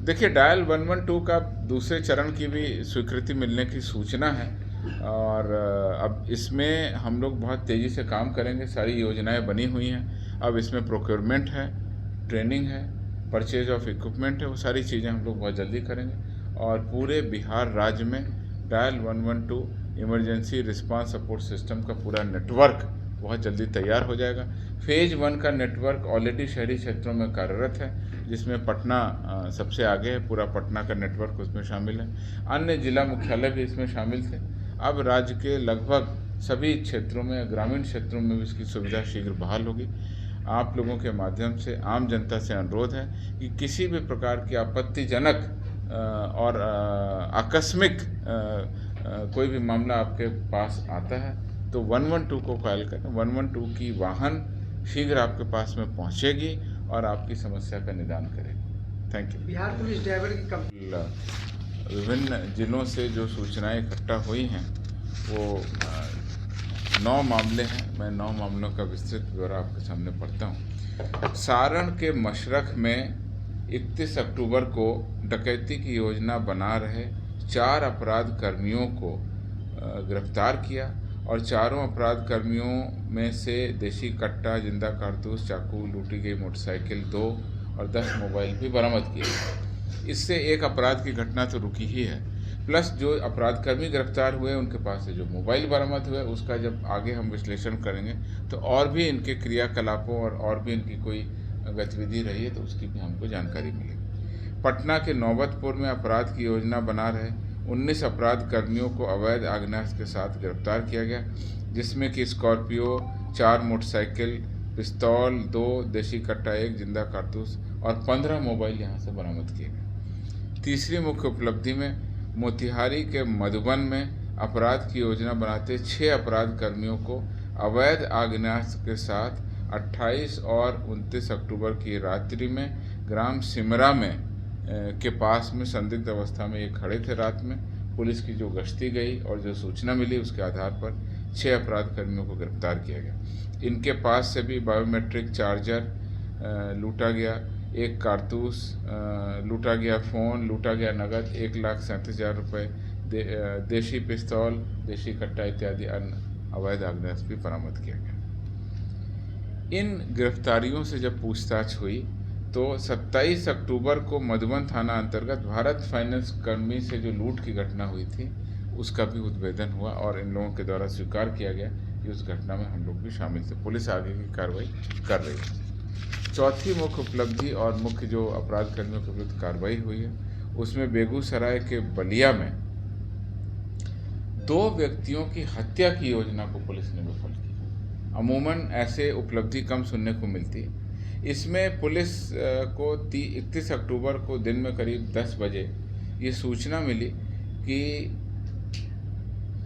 देखिए, डायल 112 का दूसरे चरण की भी स्वीकृति मिलने की सूचना है और अब इसमें हम लोग बहुत तेज़ी से काम करेंगे। सारी योजनाएं बनी हुई हैं। अब इसमें प्रोक्योरमेंट है, ट्रेनिंग है, परचेज ऑफ इक्विपमेंट है, वो सारी चीज़ें हम लोग बहुत जल्दी करेंगे और पूरे बिहार राज्य में dial 112 emergency response support system का पूरा नेटवर्क बहुत जल्दी तैयार हो जाएगा। फेज़ 1 का नेटवर्क ऑलरेडी शहरी क्षेत्रों में कार्यरत है, जिसमें पटना सबसे आगे है। पूरा पटना का नेटवर्क उसमें शामिल है। अन्य जिला मुख्यालय भी इसमें शामिल थे। अब राज्य के लगभग सभी क्षेत्रों में, ग्रामीण क्षेत्रों में भी इसकी सुविधा शीघ्र बहाल होगी। आप लोगों के माध्यम से आम जनता से अनुरोध है कि किसी भी प्रकार की आपत्तिजनक और आकस्मिक कोई भी मामला आपके पास आता है तो 112 को कॉल करें। 112 की वाहन शीघ्र आपके पास में पहुंचेगी और आपकी समस्या का निदान करेगी। Thank you. Bihar police driver की विभिन्न जिलों से जो सूचनाएं इकट्ठा हुई हैं वो 9 मामले हैं। मैं 9 मामलों का विस्तृत ब्यौरा आपके सामने पढ़ता हूँ। सारण के मशरख में 31 अक्टूबर को डकैती की योजना बना रहे 4 अपराध कर्मियों को गिरफ्तार किया और चारों अपराध कर्मियों में से देशी कट्टा, जिंदा कारतूस, चाकू, लूटी गई मोटरसाइकिल 2 और 10 मोबाइल भी बरामद किए। इससे एक अपराध की घटना तो रुकी ही है, प्लस जो अपराधकर्मी गिरफ्तार हुए उनके पास से जो मोबाइल बरामद हुए उसका जब आगे हम विश्लेषण करेंगे तो और भी इनके क्रियाकलापों और भी इनकी कोई गतिविधि रही है तो उसकी भी हमको जानकारी मिलेगी। पटना के नौबतपुर में अपराध की योजना बना रहे 19 अपराध कर्मियों को अवैध आग्नेयास्त्र के साथ गिरफ्तार किया गया, जिसमें कि स्कॉर्पियो, 4 मोटरसाइकिल, पिस्तौल 2, देशी कट्टा 1, जिंदा कारतूस और 15 मोबाइल यहां से बरामद किए गए। तीसरी मुख्य उपलब्धि में मोतिहारी के मधुबन में अपराध की योजना बनाते 6 अपराध कर्मियों को अवैध आग्नेयास्त्र के साथ 28 और 29 अक्टूबर की रात्रि में ग्राम सिमरा में के पास में संदिग्ध अवस्था में ये खड़े थे। रात में पुलिस की जो गश्ती गई और जो सूचना मिली उसके आधार पर 6 अपराध कर्मियों को गिरफ्तार किया गया। इनके पास से भी बायोमेट्रिक चार्जर लूटा गया, 1 कारतूस लूटा गया, फ़ोन लूटा गया, नगद 1,37,000 रुपये, देशी पिस्तौल, देशी कट्टा इत्यादि अन्य अवैध आग्नेयास्त्र भी बरामद किया गया। इन गिरफ्तारियों से जब पूछताछ हुई तो 27 अक्टूबर को मधुबन थाना अंतर्गत भारत फाइनेंस कर्मी से जो लूट की घटना हुई थी उसका भी उद्भेदन हुआ और इन लोगों के द्वारा स्वीकार किया गया कि उस घटना में हम लोग भी शामिल थे। पुलिस आगे की कार्रवाई कर रही है। चौथी मुख्य उपलब्धि और मुख्य जो अपराध कर्मियों के विरुद्ध कार्रवाई हुई है उसमें बेगूसराय के बलिया में 2 व्यक्तियों की हत्या की योजना को पुलिस ने विफल किया। अमूमन ऐसे उपलब्धि कम सुनने को मिलती है। इसमें पुलिस को 31 अक्टूबर को दिन में करीब 10 बजे ये सूचना मिली कि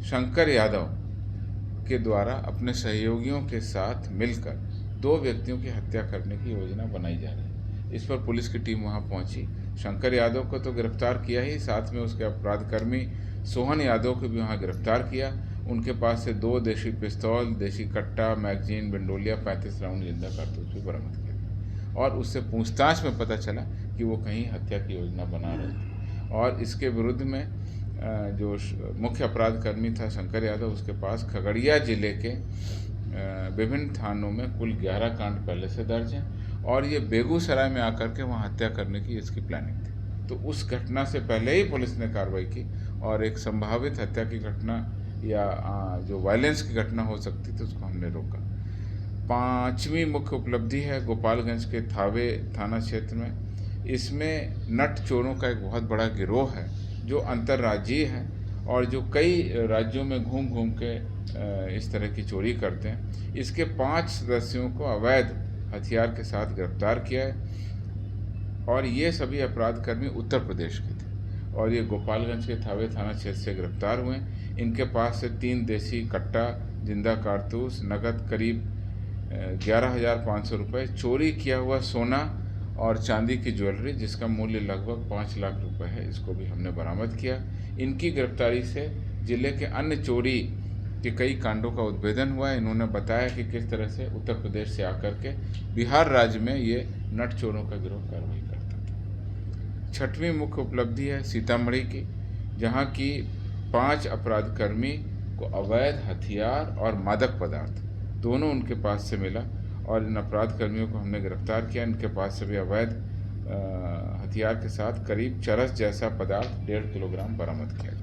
शंकर यादव के द्वारा अपने सहयोगियों के साथ मिलकर 2 व्यक्तियों की हत्या करने की योजना बनाई जा रही है। इस पर पुलिस की टीम वहां पहुंची। शंकर यादव को तो गिरफ्तार किया ही, साथ में उसके अपराधकर्मी सोहन यादव को भी वहां गिरफ्तार किया। उनके पास से 2 देशी पिस्तौल, देशी कट्टा, मैगजीन, बिंडोलिया, 35 राउंड जिंदा कारतूस भी बरामद किया और उससे पूछताछ में पता चला कि वो कहीं हत्या की योजना बना रहे थे और इसके विरुद्ध में जो मुख्य अपराधकर्मी था शंकर यादव, उसके पास खगड़िया जिले के विभिन्न थानों में कुल 11 कांड पहले से दर्ज हैं और ये बेगूसराय में आकर के वहाँ हत्या करने की इसकी प्लानिंग थी। तो उस घटना से पहले ही पुलिस ने कार्रवाई की और एक संभावित हत्या की घटना या जो वायलेंस की घटना हो सकती थी उसको हमने रोका। 5वीं मुख्य उपलब्धि है गोपालगंज के थावे थाना क्षेत्र में। इसमें नट चोरों का एक बहुत बड़ा गिरोह है जो अंतर्राज्यीय है और जो कई राज्यों में घूम घूम के इस तरह की चोरी करते हैं। इसके 5 सदस्यों को अवैध हथियार के साथ गिरफ्तार किया है और ये सभी अपराधकर्मी उत्तर प्रदेश के थे और ये गोपालगंज के थावे थाना क्षेत्र से गिरफ्तार हुए। इनके पास से 3 देशी कट्टा, जिंदा कारतूस, नगद करीब 11,500 रुपये, चोरी किया हुआ सोना और चांदी की ज्वेलरी जिसका मूल्य लगभग 5 लाख रुपए है, इसको भी हमने बरामद किया। इनकी गिरफ्तारी से जिले के अन्य चोरी के कई कांडों का उद्भेदन हुआ है। इन्होंने बताया कि किस तरह से उत्तर प्रदेश से आकर के बिहार राज्य में ये नट चोरों का गिरोह कार्रवाई करता था। छठवीं मुख्य उपलब्धि है सीतामढ़ी की, जहां की 5 अपराधकर्मी को अवैध हथियार और मादक पदार्थ दोनों उनके पास से मिला और इन अपराधकर्मियों को हमने गिरफ्तार किया। इनके पास से भी अवैध हथियार के साथ करीब चरस जैसा पदार्थ 1.5 किलोग्राम बरामद किया गया।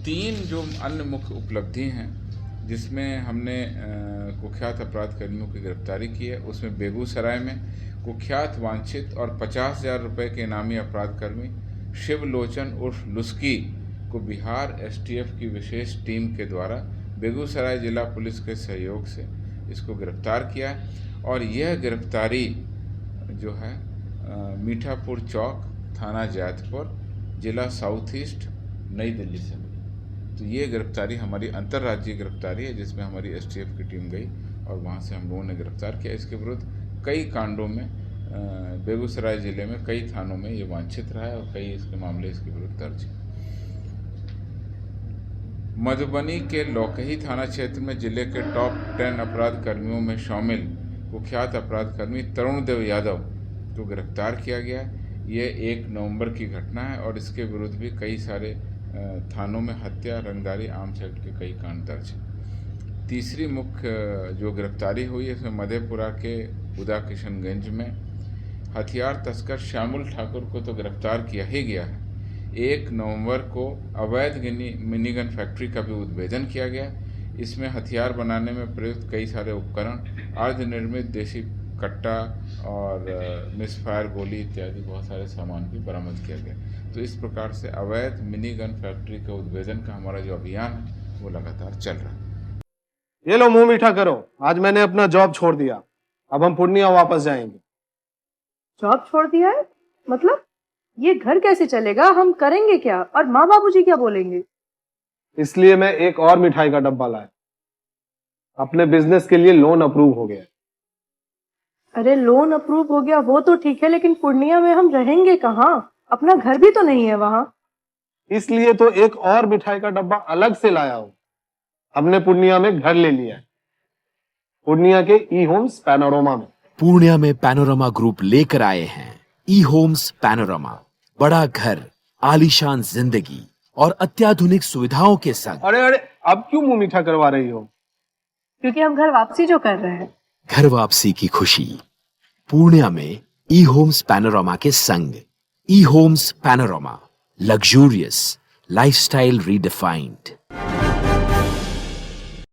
3 जो अन्य मुख्य उपलब्धि हैं जिसमें हमने कुख्यात अपराधकर्मियों की गिरफ्तारी की है, उसमें बेगूसराय में कुख्यात वांछित और 50,000 रुपये के इनामी अपराधकर्मी शिवलोचन उर्फ लुस्की को बिहार एसटीएफ की विशेष टीम के द्वारा बेगूसराय जिला पुलिस के सहयोग से इसको गिरफ्तार किया है। और यह गिरफ्तारी जो है मीठापुर चौक, थाना जैतपुर, जिला साउथ ईस्ट, नई दिल्ली से मिली। तो ये गिरफ्तारी हमारी अंतर्राज्यीय गिरफ्तारी है जिसमें हमारी एसटीएफ की टीम गई और वहाँ से हम लोगों ने गिरफ्तार किया। इसके विरुद्ध कई कांडों में बेगूसराय ज़िले में कई थानों में ये वांछित रहा है और कई इसके मामले इसके विरुद्ध दर्ज हैं। मधुबनी के लौकही थाना क्षेत्र में जिले के टॉप 10 अपराध कर्मियों में शामिल कुख्यात अपराधकर्मी तरुण देव यादव को गिरफ्तार किया गया है। ये 1 नवंबर की घटना है और इसके विरुद्ध भी कई सारे थानों में हत्या, रंगदारी, आर्म्स एक्ट के कई कांड दर्ज हैं। तीसरी मुख्य जो गिरफ्तारी हुई है इसमें मधेपुरा के उदा किशनगंज में हथियार तस्कर श्यामुल ठाकुर को तो गिरफ्तार किया ही गया है। 1 नवंबर को अवैध मिनीगन फैक्ट्री का भी उद्भेदन किया गया। इसमें हथियार बनाने में प्रयुक्त कई सारे उपकरण, अर्धनिर्मित देसी कट्टा और मिसफायर गोली इत्यादि बहुत सारे सामान भी बरामद किया गया। तो इस प्रकार से अवैध मिनीगन फैक्ट्री के उद्भेदन का हमारा जो अभियान है वो लगातार चल रहा है। ये लो मुंह मीठा करो, आज मैंने अपना जॉब छोड़ दिया, अब हम पूर्णिया वापस जाएंगे। जॉब छोड़ दिया है? मतलब ये घर कैसे चलेगा? हम करेंगे क्या? और माँ बाबूजी क्या बोलेंगे? इसलिए मैं एक और मिठाई का डब्बा लाया। अपने बिजनेस के लिए लोन अप्रूव हो गया। अरे लोन अप्रूव हो गया वो तो ठीक है, लेकिन पूर्णिया में हम रहेंगे कहाँ? अपना घर भी तो नहीं है वहाँ। इसलिए तो एक और मिठाई का डब्बा अलग से लाया हूँ। हमने पूर्णिया में घर ले लिया है, पूर्णिया के ई होम्स पैनोरमा में। पूर्णिया में पैनोरमा ग्रुप लेकर आए हैं ई होम्स पैनोरमा। बड़ा घर, आलीशान जिंदगी और अत्याधुनिक सुविधाओं के संग। अरे अब क्यों मुंह मीठा करवा रही हो? क्योंकि हम घर वापसी जो कर रहे हैं। घर वापसी की खुशी पूर्णिया में ई होम्स पैनोरमा के संग। ई homes panorama, luxurious lifestyle redefined.